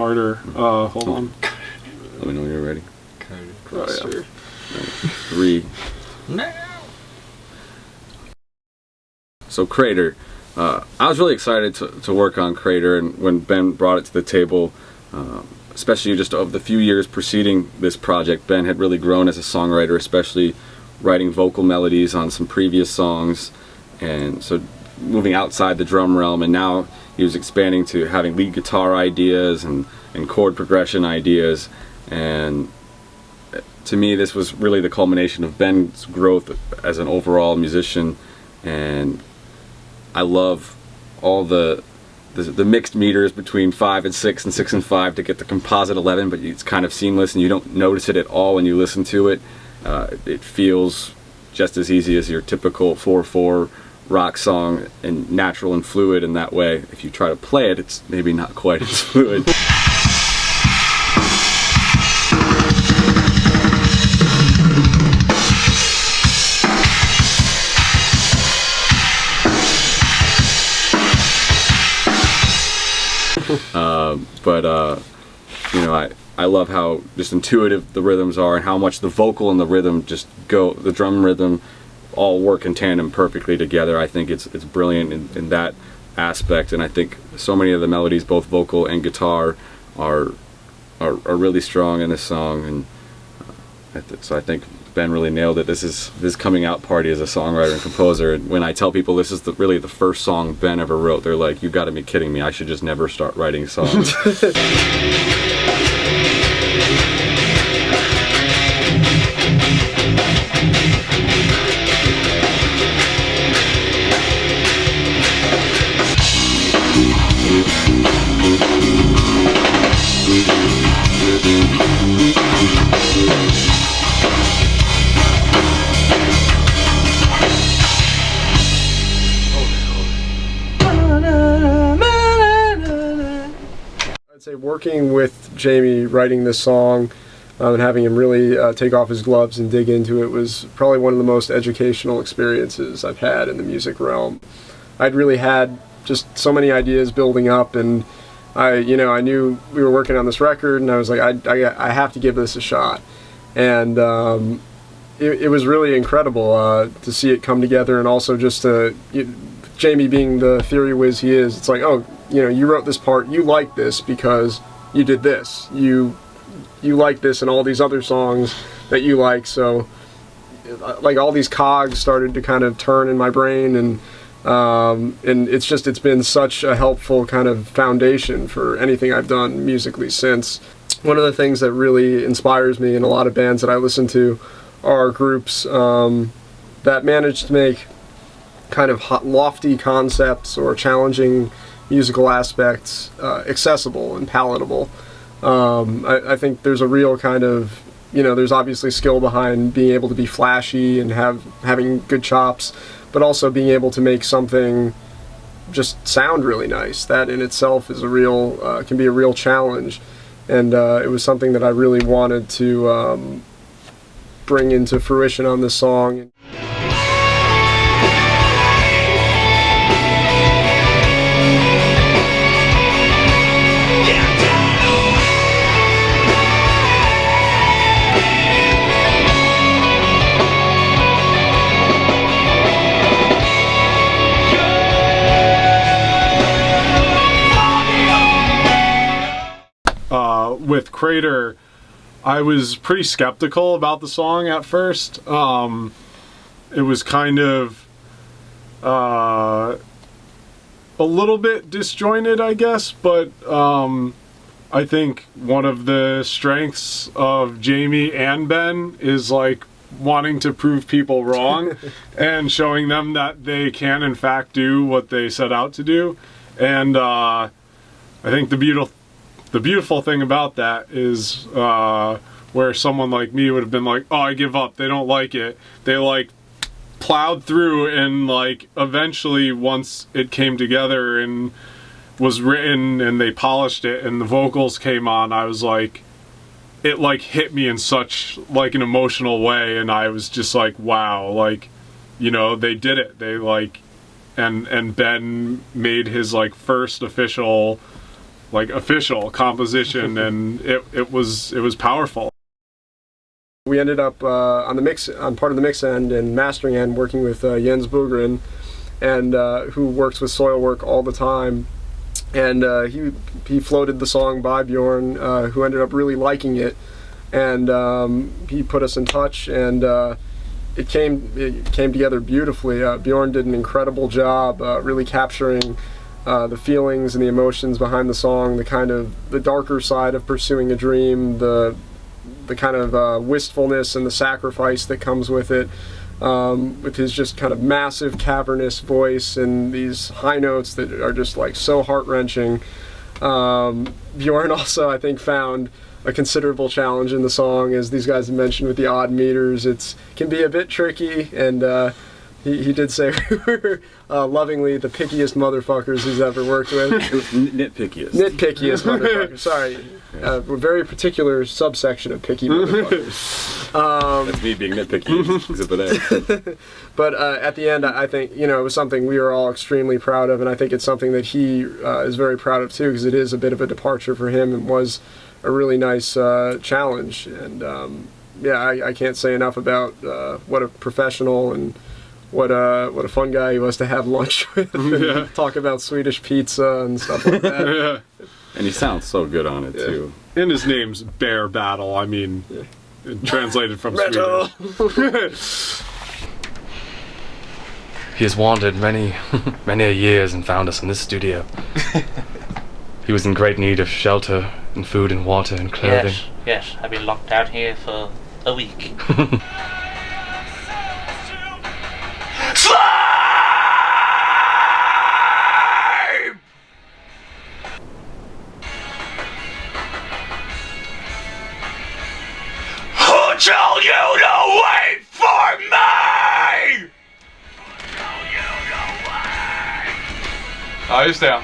harder. Hold on. Let me know when you're ready. Oh, yeah. 3. So Crater. I was really excited to work on Crater, and when Ben brought it to the table, especially just of the few years preceding this project, Ben had really grown as a songwriter, especially writing vocal melodies on some previous songs, and so moving outside the drum realm, and now he was expanding to having lead guitar ideas and chord progression ideas, and to me this was really the culmination of Ben's growth as an overall musician. And I love all the mixed meters between 5 and 6 and 6 and 5 to get the composite 11, but it's kind of seamless and you don't notice it at all when you listen to it. It feels just as easy as your typical 4/4 rock song, and natural and fluid in that way. If you try to play it, it's maybe not quite as fluid. You know, I love how just intuitive the rhythms are, and how much the vocal and the rhythm just go, the drum rhythm, all work in tandem perfectly together. I think it's brilliant in that aspect, and I think so many of the melodies, both vocal and guitar, are really strong in this song, and so I think Ben really nailed it. This is his coming out party as a songwriter and composer, and when I tell people this is really the first song Ben ever wrote, they're like, "You got to be kidding me! I should just never start writing songs." I'd say working with Jamie, writing this song, and having him really take off his gloves and dig into it was probably one of the most educational experiences I've had in the music realm. I'd really had just so many ideas building up, and I knew we were working on this record, and I was like, I have to give this a shot. And it was really incredible to see it come together, and also just Jamie being the theory whiz he is, it's like, oh, you wrote this part, you like this because you did this. You like this and all these other songs that you like, so like all these cogs started to kind of turn in my brain, and it's been such a helpful kind of foundation for anything I've done musically since. One of the things that really inspires me in a lot of bands that I listen to are groups that manage to make kind of lofty concepts or challenging musical aspects accessible and palatable. I think there's a real kind of, there's obviously skill behind being able to be flashy and having good chops, but also being able to make something just sound really nice. That in itself is can be a real challenge, and it was something that I really wanted to bring into fruition on this song. With Crater, I was pretty skeptical about the song at first. It was kind of a little bit disjointed, I guess, but I think one of the strengths of Jamie and Ben is like wanting to prove people wrong and showing them that they can in fact do what they set out to do. And I think the beautiful thing about that is where someone like me would have been like, oh, I give up, they don't like it. They like plowed through, and like eventually once it came together and was written and they polished it and the vocals came on, I was like, it like hit me in such like an emotional way, and I was just like, wow, like, they did it. They like, and Ben made his like first official like official composition, and it was powerful. We ended up on part of the mix end and mastering end working with Jens Bogren, and who works with Soilwork all the time. And he floated the song by Bjorn, who ended up really liking it, and he put us in touch, and it came together beautifully. Bjorn did an incredible job really capturing the feelings and the emotions behind the song, the darker side of pursuing a dream, the kind of wistfulness and the sacrifice that comes with it, with his just kind of massive cavernous voice and these high notes that are just like so heart-wrenching. Bjorn also, I think, found a considerable challenge in the song, as these guys have mentioned, with the odd meters. It can be a bit tricky, and he did say we were lovingly the pickiest motherfuckers he's ever worked with. Nitpickiest. Nitpickiest motherfuckers. Sorry. A very particular subsection of picky motherfuckers. That's me being nitpicky. Exhibit A. But at the end, I think, it was something we were all extremely proud of, and I think it's something that he is very proud of too, because it is a bit of a departure for him and was a really nice challenge. And I can't say enough about what a professional and what a fun guy he was to have lunch with and talk about Swedish pizza and stuff like that. Yeah. And he sounds so good on it too. And his name's Bear Battle. I mean, translated from Swedish. He has wandered many a years and found us in this studio. He was in great need of shelter and food and water and clothing. Yes, I've been locked down here for a week. Who told you to wait for me? Ja, just det.